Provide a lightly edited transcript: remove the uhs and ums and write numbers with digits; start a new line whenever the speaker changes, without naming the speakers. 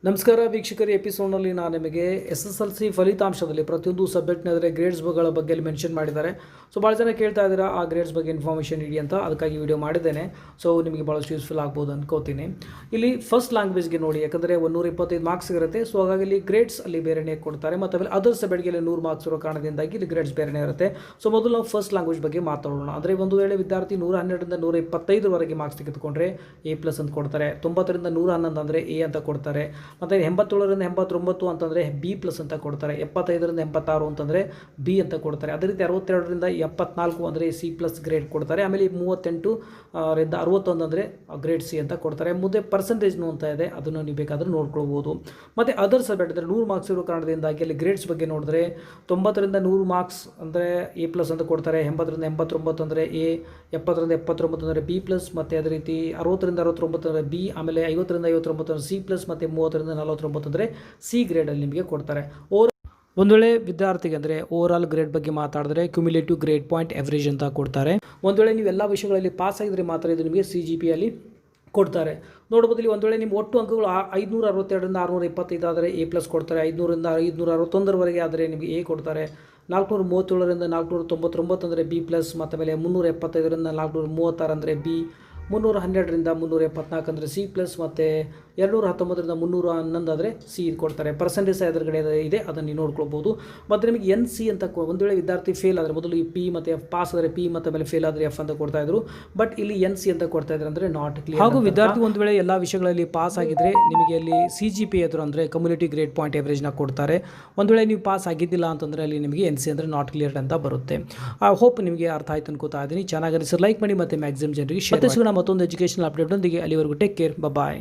ನಮಸ್ಕಾರ ವೀಕ್ಷಕರು, ಎಪಿಸೋಡ್ನಲ್ಲಿ ನಾನು ನಿಮಗೆ SSLC ಫಲಿತಾಂಶದಲ್ಲಿ ಪ್ರತಿಯೊಂದು ಸಬ್ಜೆಕ್ಟ್ನಾದರೆ ಗ್ರೇಡ್ಸ್ಗಳ ಬಗ್ಗೆ ಮೆನ್ಷನ್ ಮಾಡಿದ್ದಾರೆ. ಸೊ ಭಾಳ ಜನ ಕೇಳ್ತಾ ಇದ್ದೀರಾ ಆ ಗ್ರೇಡ್ಸ್ ಬಗ್ಗೆ ಇನ್ಫಾರ್ಮೇಷನ್ ಇಡಿ ಅಂತ, ಅದಕ್ಕಾಗಿ ವಿಡಿಯೋ ಮಾಡಿದ್ದೇನೆ. ಸೊ ನಿಮಗೆ ಭಾಳಷ್ಟು ಯೂಸ್ಫುಲ್ ಆಗ್ಬೋದು ಅನ್ಕೋತೀನಿ. ಇಲ್ಲಿ ಫಸ್ಟ್ ಲ್ಯಾಂಗ್ವೇಜ್ಗೆ ನೋಡಿ, ಯಾಕಂದರೆ 125 ಮಾರ್ಕ್ಸ್ ಇರುತ್ತೆ. ಸೊ ಹಾಗಾಗಿ ಇಲ್ಲಿ ಗ್ರೇಡ್ಸ್ ಅಲ್ಲಿ ಬೇರೆನೇ ಕೊಡ್ತಾರೆ, ಮತ್ತು ಆಮೇಲೆ ಅದರ್ ಸಬ್ಜೆಕ್ಟ್ಗೆ 100 ಮಾರ್ಕ್ಸ್ ಇರೋ ಕಾರಣದಿಂದಾಗಿ ಇಲ್ಲಿ ಗ್ರೇಡ್ಸ್ ಬೇರೆನೇ ಇರುತ್ತೆ. ಸೊ ಮೊದಲು ನಾವು ಫಸ್ಟ್ ಲ್ಯಾಂಗ್ವೇಜ್ ಬಗ್ಗೆ ಮಾತಾಡೋಣ. ಅಂದರೆ ಒಂದು ವೇಳೆ ವಿದ್ಯಾರ್ಥಿ 112ರಿಂದ 125ವರೆಗೆ ಮಾರ್ಕ್ಸ್ ತೆಗೆದುಕೊಂಡ್ರೆ A+ ಅಂತ ಕೊಡ್ತಾರೆ, 90ರಿಂದ 111 ಅಂದರೆ A ಅಂತ ಕೊಡ್ತಾರೆ, ಮತ್ತು 87ರಿಂದ 89 ಅಂತಂದರೆ B+ ಅಂತ ಕೊಡ್ತಾರೆ, 75ರಿಂದ 86 ಅಂತಂದರೆ B ಅಂತ ಕೊಡ್ತಾರೆ. ಅದೇ ರೀತಿ 62ರಿಂದ 74 ಅಂದರೆ C+ ಗ್ರೇಡ್ ಕೊಡ್ತಾರೆ. ಆಮೇಲೆ 38ರಿಂದ 61 ಅಂದರೆ ಗ್ರೇಡ್ C ಅಂತ ಕೊಡ್ತಾರೆ. ಮುಂದೆ ಪರ್ಸೆಂಟೇಜ್ನು ಅಂತ ಇದೆ, ಅದನ್ನು ನೀವು ಬೇಕಾದರೂ ನೋಡ್ಕೊಳ್ಬೋದು. ಮತ್ತು ಅದರ್ ಸಬ್ಜೆಕ್ಟ್ ಅಂದರೆ 100 ಮಾರ್ಕ್ಸ್ ಇರೋ ಕಾರಣದಿಂದಾಗಿ ಅಲ್ಲಿ ಗ್ರೇಡ್ಸ್ ಬಗ್ಗೆ ನೋಡಿದ್ರೆ 90ರಿಂದ 100 ಮಾರ್ಕ್ಸ್ ಅಂದರೆ A+ ಅಂತ ಕೊಡ್ತಾರೆ, 80ರಿಂದ 89 ಅಂದರೆ A, 70ರಿಂದ 79 ಅಂದರೆ B+, ಮತ್ತು ಅದೇ ರೀತಿ 60ರಿಂದ 69 ಅಂದರೆ B, ಆಮೇಲೆ 50ರಿಂದ 59 ಅಂದರೆ C+, ಮತ್ತು 30ರಿಂದ 49 ಅಂದರೆ C ಗ್ರೇಡಲ್ಲಿ ನಿಮಗೆ ಕೊಡ್ತಾರೆ. ಒಂದು ವೇಳೆ ವಿದ್ಯಾರ್ಥಿಗೆ ಅಂದರೆ ಓವರಾಲ್ ಗ್ರೇಡ್ ಬಗ್ಗೆ ಮಾತಾಡಿದ್ರೆ ಕ್ಯುಮ್ಯುಲೇಟಿವ್ ಗ್ರೇಡ್ ಪಾಯಿಂಟ್ ಎವರೇಜ್ ಅಂತ ಕೊಡ್ತಾರೆ. ಒಂದು ವೇಳೆ ನೀವು ಎಲ್ಲ ವಿಷಯಗಳಲ್ಲಿ ಪಾಸ್ ಆಗಿದ್ರೆ ಮಾತ್ರ ಇದು ನಿಮಗೆ CGPA ಅಲ್ಲಿ ಕೊಡ್ತಾರೆ. ನೋಡ್ಬೋದು, ಇಲ್ಲಿ ಒಂದು ವೇಳೆ ನಿಮ್ಮ ಒಟ್ಟು ಅಂಕಗಳು 562ರಿಂದ 625 ಆದರೆ A+ ಕೊಡ್ತಾರೆ, 500ರಿಂದ 561ವರೆಗೆ ಆದರೆ ನಿಮಗೆ A ಕೊಡ್ತಾರೆ, 437ರಿಂದ 499 ಅಂದರೆ B+, ಮತ್ತು ಆಮೇಲೆ 375ರಿಂದ 436 ಅಂದರೆ B, 312ರಿಂದ 374 ಅಂದರೆ C+, ಮತ್ತು 219ರಿಂದ 311 ಆದರೆ C ಕೊಡ್ತಾರೆ. ಪರ್ಸೆಂಟೇಜ್ ಎದುರುಗಡೆ ಇದೆ, ಅದನ್ನು ನೀವು ನೋಡ್ಕೊಳ್ಬೋದು. ಮತ್ತು ನಿಮಗೆ NC ಅಂತ ಒಂದು ವೇಳೆ ವಿದ್ಯಾರ್ಥಿ ಫೇಲ್ ಆದರೆ ಮೊದಲು ಈ P ಮತ್ತು F, ಪಾಸ್ ಆದರೆ P ಮತ್ತು ಆಮೇಲೆ ಫೇಲ್ ಆದರೆ F ಅಂತ ಕೊಡ್ತಾಯಿದ್ರು. ಬಟ್ ಇಲ್ಲಿ NC ಅಂತ ಕೊಡ್ತಾ ಇದ್ದಾರೆ, ಅಂದರೆ ನಾಟ್ ಕ್ಲಿಯರ್. ಹಾಗೂ ವಿದ್ಯಾರ್ಥಿ ಒಂದು ವೇಳೆ ಎಲ್ಲ ವಿಷಯಗಳಲ್ಲಿ ಪಾಸ್ ಆಗಿದ್ದರೆ ನಿಮಗೆ ಅಲ್ಲಿ CGPA ಎದುರು ಅಂದರೆ ಕಮ್ಯುನಿಟಿ ಗ್ರೇಡ್ ಪಾಯಿಂಟ್ ಎವರೇಜ್ನ ಕೊಡ್ತಾರೆ. ಒಂದು ವೇಳೆ ನೀವು ಪಾಸ್ ಆಗಿದ್ದಿಲ್ಲ ಅಂತಂದರೆ ಅಲ್ಲಿ ನಿಮಗೆ NC ಅಂದರೆ ನಾಟ್ ಕ್ಲಿಯರ್ ಅಂತ ಬರುತ್ತೆ. ಆ ಹೋಪ್ ನಿಮಗೆ ಅರ್ಥ ಆಯ್ತು ಅನ್ಕೋತಾ ಇದ್ದೀನಿ. ಚೆನ್ನಾಗಿ ಅನಿಸಿದ್ರೆ ಲೈಕ್ ಮಾಡಿ ಮತ್ತು ಮ್ಯಾಕ್ಸಿಮಮ್ ಜನರಿಗೆ ಶೇರ್ ಮಾಡಿ. ಮತ್ತೊಂದು ಎಜುಕೇಷನಲ್ ಅಪ್ಡೇಟ್ ಒಂದಿಗೆ, ಅಲ್ಲಿವರೆಗೂ ಟೇಕ್ ಕೇರ್, ಬಾಯ್.